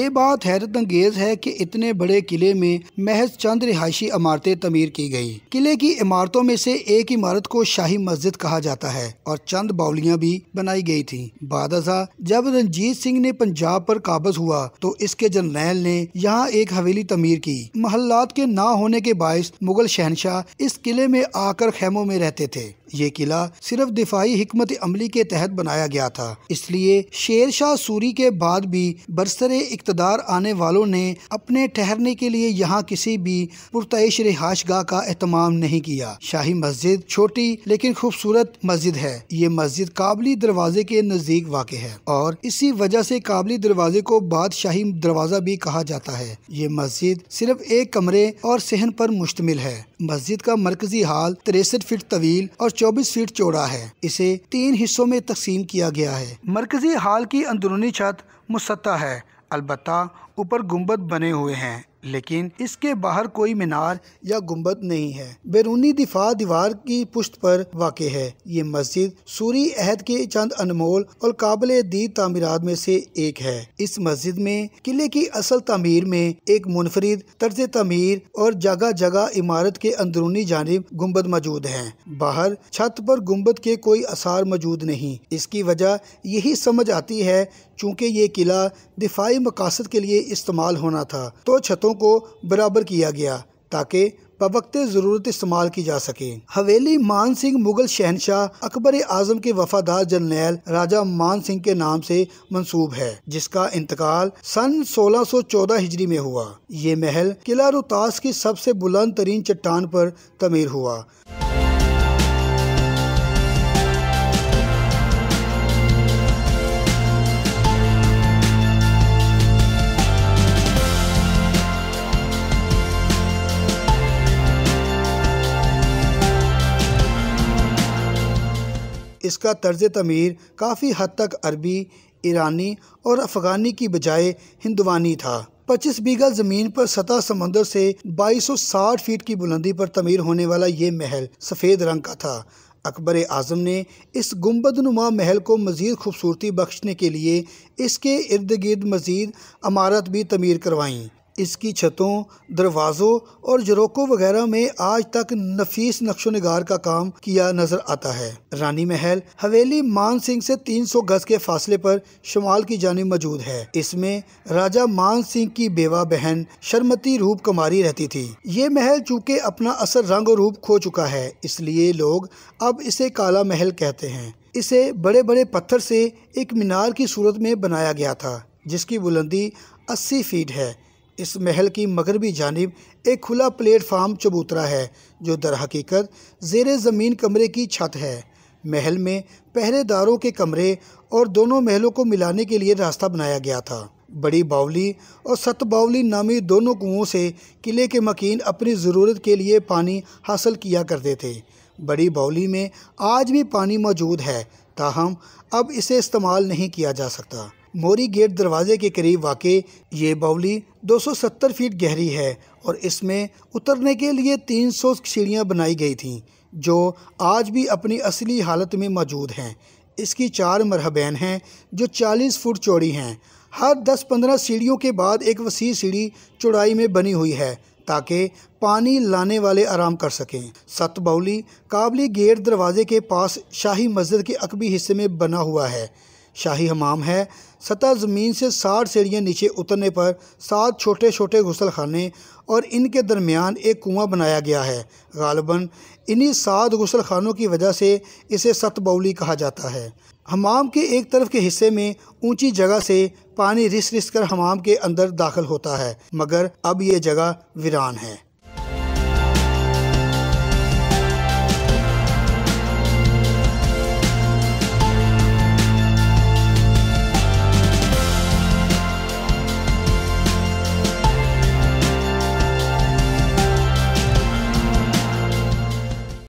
ये बात हैरत अंगेज है कि इतने बड़े किले में महज चंद रिहायशी इमारतें तमीर की गई। किले की इमारतों में से एक इमारत को शाही मस्जिद कहा जाता है और चंद बावलियां भी बनाई गई थीं। बादशाह जब रंजीत सिंह ने पंजाब पर काबज हुआ तो इसके जर्नैल ने यहाँ एक हवेली तमीर की। महल्लात के ना होने के बायस मुगल शहनशाह इस किले में आकर खैमों में रहते थे। ये किला सिर्फ दिफाई हिकमत अमली के तहत बनाया गया था, इसलिए शेर शाह सूरी के बाद भी बरसरे इक़्तिदार आने वालों ने अपने ठहरने के लिए यहाँ किसी भी पुरतइश रिहाइशगाह का एहतमाम नहीं किया। शाही मस्जिद छोटी लेकिन खूबसूरत मस्जिद है। ये मस्जिद काबली दरवाजे के नजदीक वाक़ है और इसी वजह से काबली दरवाजे को बादशाही दरवाजा भी कहा जाता है। ये मस्जिद सिर्फ एक कमरे और सहन पर मुश्तमिल है। मस्जिद का मरकजी हाल 63 फीट तवील और 24 फीट चौड़ा है। इसे 3 हिस्सों में तकसीम किया गया है। मरकजी हाल की अंदरूनी छत मुसत्ता है, अलबत्ता ऊपर गुंबद बने हुए हैं, लेकिन इसके बाहर कोई मीनार या गुंबद नहीं है। बैरूनी दिफा दीवार की पुश्त पर वाक़े है। ये मस्जिद सूरी अहद के चंद अनमोल और काबिल दीद तामीरात में से एक है। इस मस्जिद में किले की असल तामीर में एक मुनफरिद तर्ज तामीर और जगह जगह इमारत के अंदरूनी जानिब गुंबद मौजूद हैं। बाहर छत पर गुंबद के कोई आसार मौजूद नहीं। इसकी वजह यही समझ आती है चूँकि ये किला दिफाई मकासद के लिए इस्तेमाल होना था तो छतों को बराबर किया गया ताकि बवक्ते ज़रूरत इस्तेमाल की जा सके। हवेली मान सिंह मुगल शहनशाह अकबर आजम के वफादार जर्नैल राजा मान सिंह के नाम से मंसूब है, जिसका इंतकाल सन 1614 हिजरी में हुआ। ये महल किला रोहतास की सबसे बुलंद तरीन चट्टान पर तमीर हुआ। इसका तर्ज तमीर काफ़ी हद तक अरबी, ईरानी और अफ़गानी की बजाय हिंदवानी था। 25 बीघा ज़मीन पर सतह समंदर से 2260 फीट की बुलंदी पर तमीर होने वाला ये महल सफ़ेद रंग का था। अकबर आज़म ने इस गुंबदनुमा महल को मज़ीद खूबसूरती बख्शने के लिए इसके इर्द गिर्द मज़ीद इमारत भी तमीर करवाईं। इसकी छतों, दरवाज़ों और झरोकों वगैरह में आज तक नफीस नक्शो निगार का काम किया नजर आता है। रानी महल हवेली मान सिंह से 300 गज के फासले पर शुमाल की जानिब मौजूद है। इसमें राजा मान सिंह की बेवा बहन शर्मती रूप कुमारी रहती थी। ये महल चूँकि अपना असल रंग और रूप खो चुका है, इसलिए लोग अब इसे काला महल कहते हैं। इसे बड़े बड़े पत्थर से एक मीनार की सूरत में बनाया गया था, जिसकी बुलंदी 80 फीट है। इस महल की मगरबी जानिब एक खुला प्लेटफार्म चबूतरा है, जो दर हकीकत ज़ेरे ज़मीन कमरे की छत है। महल में पहरेदारों के कमरे और दोनों महलों को मिलाने के लिए रास्ता बनाया गया था। बड़ी बावली और सत बावली नामी दोनों कुओं से किले के मकीन अपनी ज़रूरत के लिए पानी हासिल किया करते थे। बड़ी बावली में आज भी पानी मौजूद है, ताहम अब इसे इस्तेमाल नहीं किया जा सकता। मोरी गेट दरवाजे के करीब वाक़े ये बावली 270 फीट गहरी है और इसमें उतरने के लिए 300 सीढ़ियाँ बनाई गई थीं, जो आज भी अपनी असली हालत में मौजूद हैं। इसकी 4 मरहबैन हैं जो 40 फुट चौड़ी हैं। हर 10-15 सीढ़ियों के बाद एक वसी सीढ़ी चौड़ाई में बनी हुई है ताकि पानी लाने वाले आराम कर सकें। सत बावली काबली गेट दरवाजे के पास शाही मस्जिद के अकबी हिस्से में बना हुआ है। शाही हमाम है। सतह ज़मीन से 60 सीढ़ियाँ नीचे उतरने पर 7 छोटे छोटे गुसल खाने और इनके दरमियान एक कुआं बनाया गया है। गालिबन इन्हीं 7 गुसल खानों की वजह से इसे सत बावली कहा जाता है। हमाम के एक तरफ के हिस्से में ऊंची जगह से पानी रिस रिस कर हमाम के अंदर दाखिल होता है, मगर अब ये जगह वीरान है।